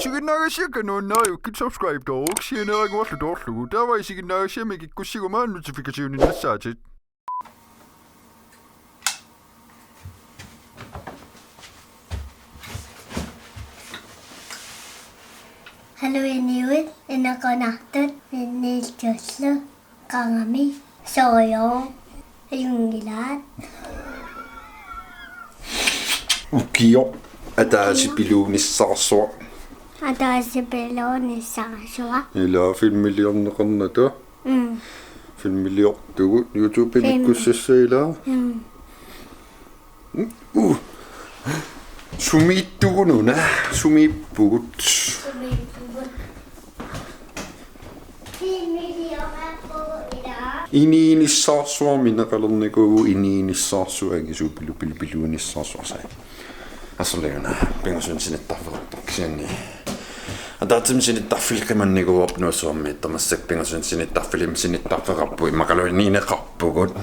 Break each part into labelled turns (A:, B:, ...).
A: Sige naga no na you subscribe to sige na ik waslu dorslu. Daar was sige naga shame ik kusigo ma notification in the site.
B: Hallo inuit, en ako natin, nilkoslo, kangami, soyo, yung ilat.
A: Ukio, atasi piviusunngortissinnaavat.
B: Atasi piviusunngortissinnaavat.
A: Ila filmiliorneqarnata. Filmiliortugut YouTube mikkussassaila. Sumiippugununa, Sumiippugut. Iniinissaarsuarmineqalerniku iniinissaarsuagisu piviusunngortissinnaavat. Asolleuna pengasun sinittarvertorkiani. Ataatim sinittarfilqimannigu opnuusuarmi tamassak pengasun sinittarfilim sinittarferappui maqaluiniineqarpugut.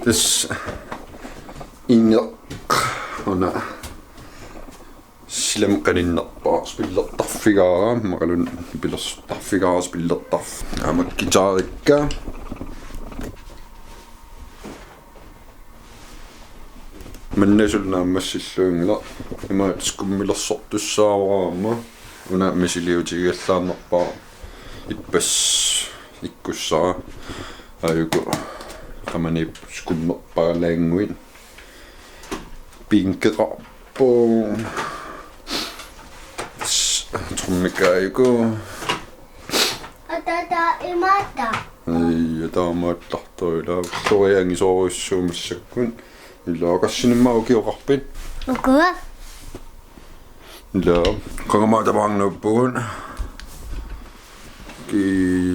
A: Tas ona silam qaninnerpaa spillertarfigaara maqalun pilertarfigaara spillertarf amakkitaarikka маннасулнааммассиллуингила имаат скуммилерсортуссааваама уна мисилиутигиаллаарнерпаа иппас иккуссаа аюку каманип скуммерпаалаангуит пинкераппо труммикааюку
B: Atata imata.
A: ия таамааттарторила сориангисооруссуумассаккун илаақассинаммау
B: Ukua.
A: ила қангамаатаваарнууппугун ки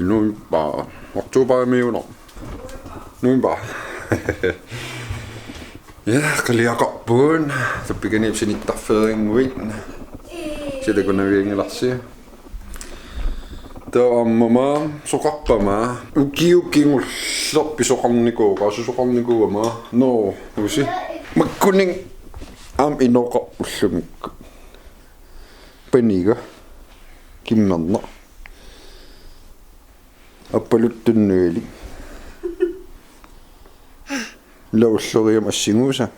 A: нуиппа октообаамиунер нуиппа я қалиақарпугун таппиканип синиттарферингуит силакунавиангиларси тааммама соқарпама укиуккингуллерпи соқарникууга асусоқарникуугама но уси маккунин ам иноқарпуллумикку панига кимнарна аппалуттуннуили лауллериам ассигууса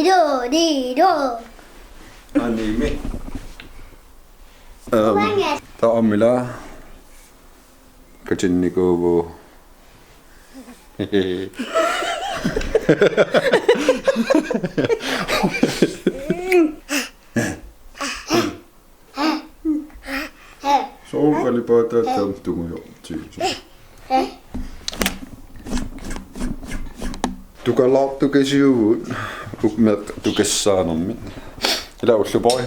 B: Bediro.
A: аними таамила качинникууву соокалипаатаатаам тугуйортиусу тукалаартукасиугут укмеқ тукассаанермит ила уллупой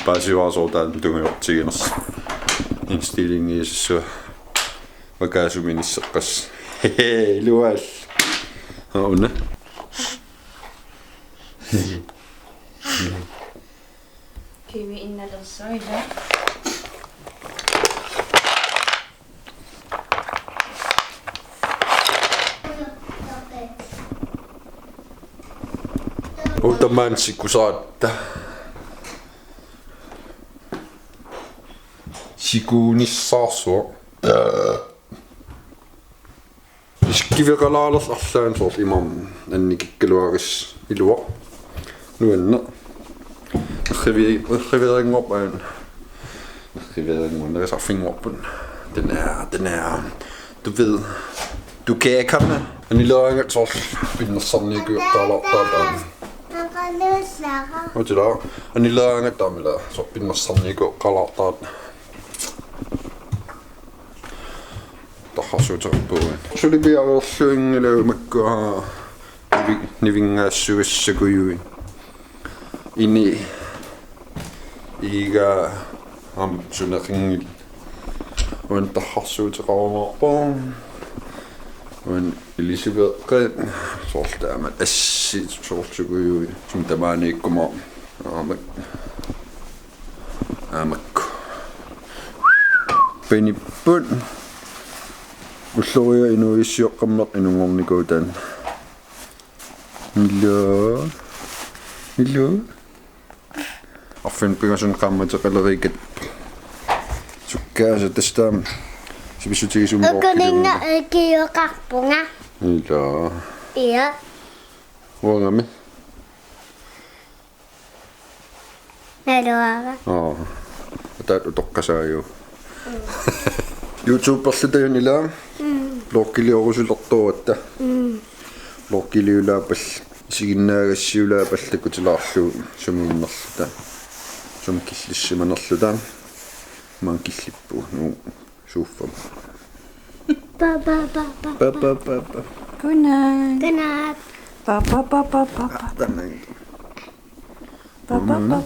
A: пасиуасоотаан тугуйортигинерс инстилингииссуа вакаасуминиссеққас луал ауна
C: Kiwi innalersuila.
A: Utamansikkusaatta sikuunissaarsuo iskiveqalaalerlarlaan soort imam annikikkaluaris ilua nuanna erriveringorpaan erriveringornaqasarfingorpun den er du ved du kan komme anilaangat soort pinnersarnikuqqalartaatan Otila anilaangat taamila soort pinnersarnikuqqalartaat taharsuuterpuun sulipiaverluingilu makkuha nivingaassugassakuyuin ini iga am suneqingil wan taharsuuteqarnerpaa wan Elisabeth soortaamat assi soortsukuyui sumtamaaniikkuma aamakku penippun уллориа инуиссиоққаммеқ инунгорникууtaan Hello. Arfin pigasun qammataqalerikat. Sukkaasa tastam. Sibisutigisum
B: Ukunninga kiyoqarpunga.
A: Hello.
B: Iya.
A: Wangami.
B: Naluaga.
A: Taat utoqqasaayu. YouTube-perlutayunila. Blogkiliorusulaartuatta. Blogkiliulaapall isiginnaagassiulaapallakutilaarlu sumiinnerluta. Sumkillissimanerluta. Mankillippu suuffam.
B: Papa.
C: Good night.
B: Good
C: Papa.
A: Tänään.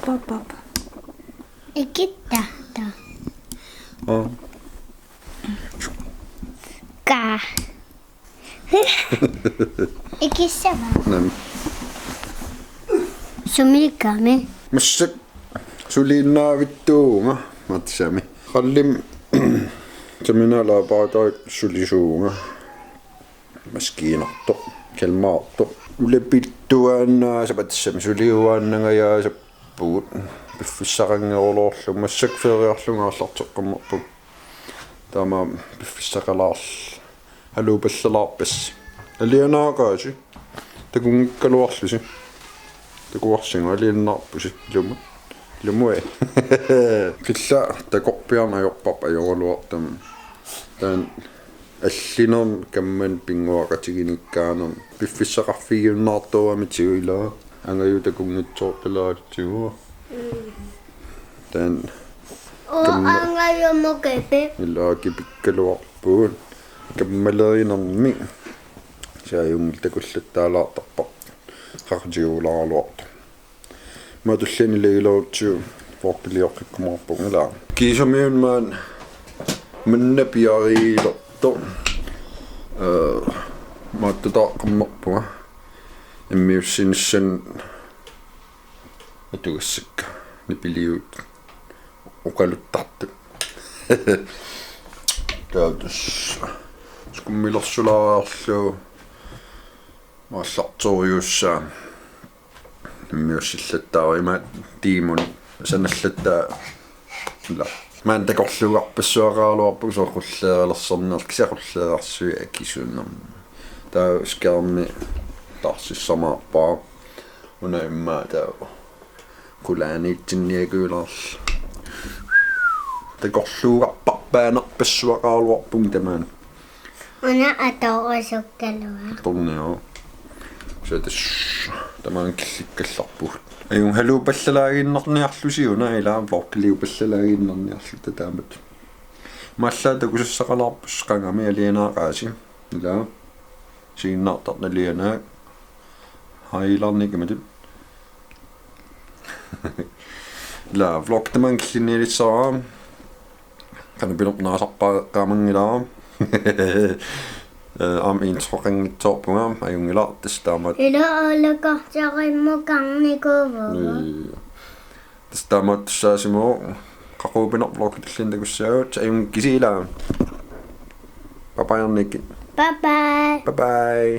C: Papa.
B: Ikitta. Ka. Ikisava.
A: Näin.
B: Sumikame.
A: Massak suliinnaavittuunga matsami. Qallim seminaalaapaatoit sulisuunga. Maskiinarto kelmaarto ulepittuaannaa sapatsami suliuaannanga ja sappuut piffissaqangeruloorlu massak feeriarlungaarlarteqqammarpu tama piffissaqalaarl halupallalaarpas alianaaqaasi takungikkaluarlusi takuarsinga aliannaarpusi lumue killa takorpiarnajorpapa joruluartam taan аллинерн камман пингуақатигиниккаанер пиффиссақарфигиуннаартуамитигуилаа ангаюутакунгитсоорталаатсигуа таан
B: Angayomokebe.
A: илааки пиккалуарпуун каммалеринерми сааюнгил такуллаттаалаартарпа хартигуулаарлуарта матуллани лагилоутсу форпилиоққиккумарпунгала кисамиунмаан маннапиариилер мааттатааққаммарпуга иммиуссиниссан атугассакка нипилиут оқалуттарту таатус скуммилерсулаариарлу маалларториуссаа иммиуссиллаттааримаат тимун саналлаттаа ла Man takorluarpassuaqaaluarpu soorulleerlersernerl kisaqulleerarсуи акисууннерм таа скарми тарсиссамаарпаа унаимма таа кулааниитсинниагуулерл takorluarparpaanерпассуақааluarpum тамаан
B: Una atorusukkalua.
A: торнио сатас тамаан килликкалларпуг аюн халуупаллалаагиннерниарлусиуна илаа блоккилиупаллалаагиннерниарлу татаамат маллаата кусассақалаарпус қангами алианаақааси илаа сииннаартарналианаа хайларникиматут ла влог таман киллиннилиссараа канапилорнаасарпаа qaamangilaa am introqangittorpunga ajungilaa tastaamaat
B: Ila alakartarimmukarnikuvu.
A: tastaamaat saasimoo qaquupinervlog tillintakussaavut ajung kisiilaa papajarnikki
B: Bye bye.
A: bye bye